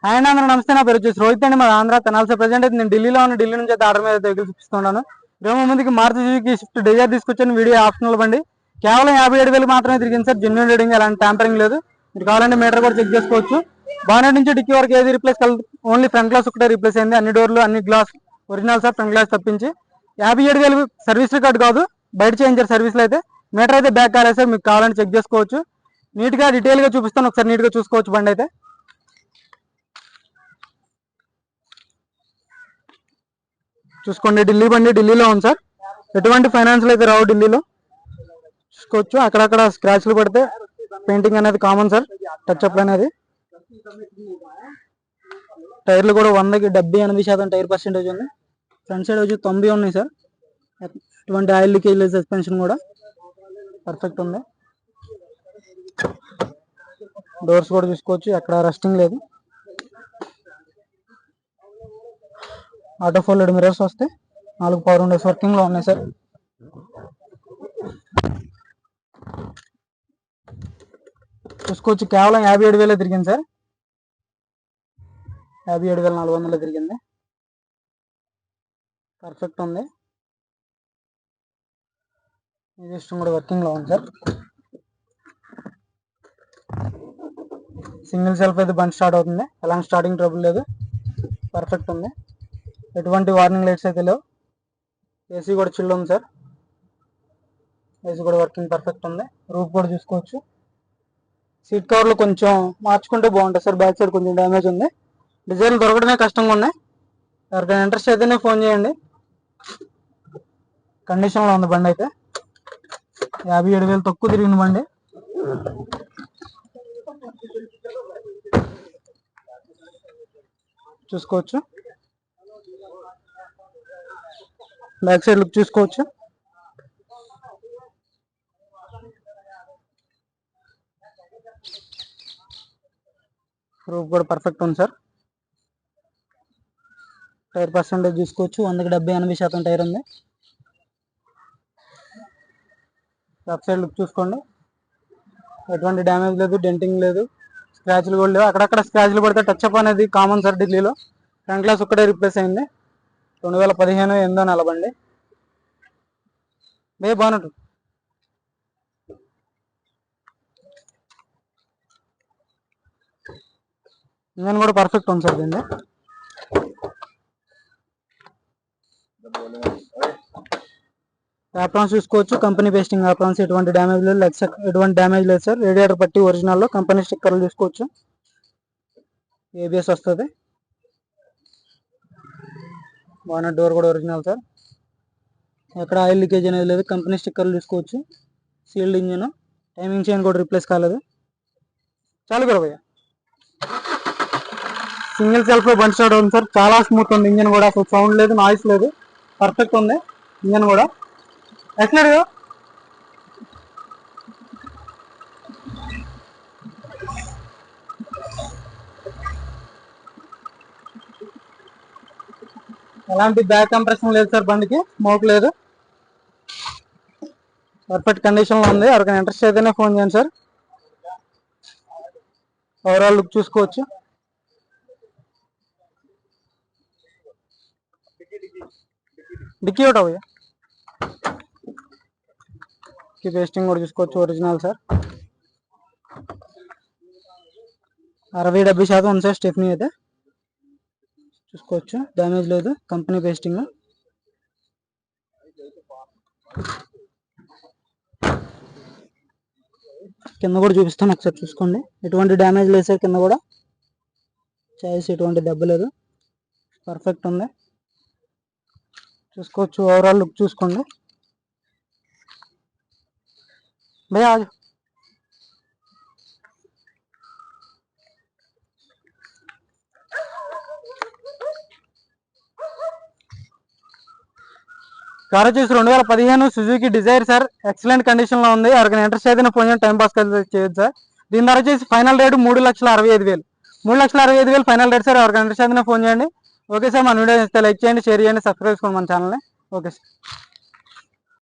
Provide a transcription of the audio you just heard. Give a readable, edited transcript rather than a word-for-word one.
Hi అండి, అందరూ నమస్తే. నా పేరు వచ్చేసి రోహిత్ అండి, మా ఆంధ్ర తెనాలి. ప్రజెంట్ అయితే నేను ఢిల్లీలో ఉన్న. ఢిల్లీ నుంచి అయితే ఆర్డర్ మీద వెహికల్ చూపిస్తున్నాను. రేపు ముందుకి మారుతి సుజుకి స్విఫ్ట్ డిజైర్ తీసుకొచ్చాను. వీడియో ఆప్షనల్ బండి కేవలం 57,000 మాత్రమే తిరిగింది సార్. జెన్యూన్ రీడింగ్, ఎలాంటి ట్యాంపరింగ్ లేదు. మీరు కావాలంటే మీటర్ కూడా చెక్ చేసుకోవచ్చు. బానెట్ నుంచి డిక్కీ వరకు ఏది రీప్లేస్ కలదు, ఓన్లీ ఫ్రంట్ గ్లాస్ ఒకటే రీప్లేస్ అయింది. అన్ని డోర్లు అన్ని glass original sir, front glass తప్పించి. 57,000 సర్వీస్ రికార్డు కాదు, బయట చేయించారు సర్వీస్లో అయితే. మీటర్ అయితే బ్యాక్ కాలేదు సార్, మీకు కావాలంటే చెక్ చేసుకోవచ్చు. నీట్గా డీటెయిల్గా చూపిస్తాను, ఒకసారి నీట్గా చూసుకోవచ్చు బండి అయితే. చూసుకోండి, ఢిల్లీ బండి ఢిల్లీలో ఉంది సార్. ఎటువంటి ఫైనాన్స్లు అయితే రావు ఢిల్లీలో. చూసుకోవచ్చు, అక్కడక్కడ స్క్రాచ్లు పడితే పెయింటింగ్ అనేది కామన్ సార్, టచ్ అప్ అనేది. టైర్లు కూడా 100కి 78% టైర్ పర్సెంటేజ్ ఉంది. ఫ్రంట్ సైడ్ వచ్చి 90 ఉన్నాయి సార్. ఎటువంటి ఆయిల్ లీకేజ్ లేదు. సస్పెన్షన్ కూడా పర్ఫెక్ట్ ఉంది. డోర్స్ కూడా చూసుకోవచ్చు, ఎక్కడ రస్టింగ్ లేదు. ఆటో ఫోల్డెడ్ మిరర్స్ వస్తాయి. 4 పవర్ విండోస్ వర్కింగ్ లో ఉన్నాయి సార్. చూసుకోవచ్చు, కేవలం 57,000 తిరిగింది సార్. 57,400 తిరిగింది. పర్ఫెక్ట్ ఉంది. ఈ సిస్టమ్ కూడా వర్కింగ్ లో ఉంది సార్. సింగిల్ సెల్ఫ్ అయితే బండి స్టార్ట్ అవుతుంది, ఎలాంటి స్టార్టింగ్ ట్రబుల్ లేదు. పర్ఫెక్ట్ ఉంది. ఎటువంటి వార్నింగ్ లైట్స్ అయితే లేవు. ఏసీ కూడా చిల్డ్ ఉంది సార్. ఏసీ కూడా వర్కింగ్ పర్ఫెక్ట్ ఉంది. రూఫ్ కూడా చూసుకోవచ్చు. సీట్ కవర్లు కొంచెం మార్చుకుంటే బాగుంటుంది సార్. బ్యాక్ సైడ్ కొంచెం డ్యామేజ్ ఉంది. డిజైన్లు దొరకడమే కష్టంగా ఉన్నాయి. ఎవరికైనా ఇంట్రెస్ట్ అయితేనే ఫోన్ చేయండి. కండిషన్లో ఉంది బండి అయితే. 57,000 తక్కువ తిరిగిన బండి. చూసుకోవచ్చు, బ్యాక్ సైడ్ లుక్ చూసుకోవచ్చు. రూఫ్ కూడా పర్ఫెక్ట్ ఉంది సార్. టైర్ పర్సెంటేజ్ చూసుకోవచ్చు, 100కి 70-80% టైర్ ఉంది. లెఫ్ట్ సైడ్ లుక్ చూసుకోండి, ఎటువంటి డ్యామేజ్ లేదు, డెంటింగ్ లేదు, స్క్రాచ్లు కూడా లేవు. అక్కడక్కడ స్క్రాచ్లు పడితే టచ్ అప్ అనేది కామన్ సార్ ఢిల్లీలో. ఫ్రంట్ గ్లాస్ ఒక్కటే రిప్లేస్ అయింది. 2015 8వ నెల బండి. బాగున్నట్టు ఇంజన్ కూడా పర్ఫెక్ట్ ఉంది సార్ దీన్ని. యాప్రాన్స్ చూసుకోవచ్చు, కంపెనీ పేస్టింగ్ యాప్రాన్స్. ఎటువంటి డ్యామేజ్ లేదు, లెగ్స్ ఎటువంటి డ్యామేజ్ లేదు సార్. రేడియేటర్ పట్టి ఒరిజినల్లో, కంపెనీ స్టిక్కర్లు చూసుకోవచ్చు. ఏబిఎస్ వస్తుంది. బానెట్ డోర్ కూడా ఒరిజినల్ సార్. ఎక్కడ ఆయిల్ లీకేజ్ అనేది లేదు. కంపెనీ స్టిక్కర్లు చూసుకోవచ్చు. సీల్డ్ ఇంజిన్, టైమింగ్ చైన్ కూడా రీప్లేస్ కాలేదు. చాలు కదా భయ్య. సింగిల్ సెల్ఫ్ లో బండి స్టార్ట్ అవుతుంది సార్. చాలా స్మూత్ ఉంది ఇంజిన్ కూడా, అసలు సౌండ్ లేదు, నాయిస్ లేదు. పర్ఫెక్ట్ ఉంది ఇంజిన్ కూడా. ఎక్సలెంట్ కదా. ఎలాంటి బ్యాక్ కంప్రెషన్ లేదు సార్ బండికి, స్మోక్ లేదు. పర్ఫెక్ట్ కండిషన్ లో ఉంది. ఎవరికైనా ఇంట్రెస్ట్ అయితేనే ఫోన్ చేయండి సార్. ఓవరాల్ లుక్ చూసుకోవచ్చు. డిక్కీ ఒకటి అవ్వయ్యా. పేస్టింగ్ కూడా చూసుకోవచ్చు, ఒరిజినల్ సార్. 60-70% ఉంది సార్ స్టెఫ్నీ అయితే. చూసుకోవచ్చు, డ్యామేజ్ లేదు, కంపెనీ పేస్టింగ్. కింద కూడా చూపిస్తాను, ఒకసారి చూసుకోండి. ఎటువంటి డ్యామేజ్ లేదు సార్ కింద కూడా. చాయిస్ ఎటువంటి దెబ్బ లేదు, పర్ఫెక్ట్ ఉంది. చూసుకోవచ్చు, ఓవరాల్ లుక్ చూసుకోండి భయ్యా. కార్ వచ్చేసి 2015 Suzuki Dzire sir. Excellent condition లో ఉంది. ఎవరికైనా ఇంట్రెస్ట్ అయితే ఫోన్ చేయండి, టైం పాస్ చేయొచ్చు సార్. దీని ధర వచ్చేసి final rate 3,65,000. 3,65,000 final rate sir. ఎవరికైనా ఇంట్రెస్ట్ అయితే ఫోన్ చేయండి. ఓకే సార్, మన వీడియో లైక్ చేయండి, షేర్ చేయండి, సబ్స్క్రైబ్ చేసుకోండి మన ఛానల్ని. Okay sir.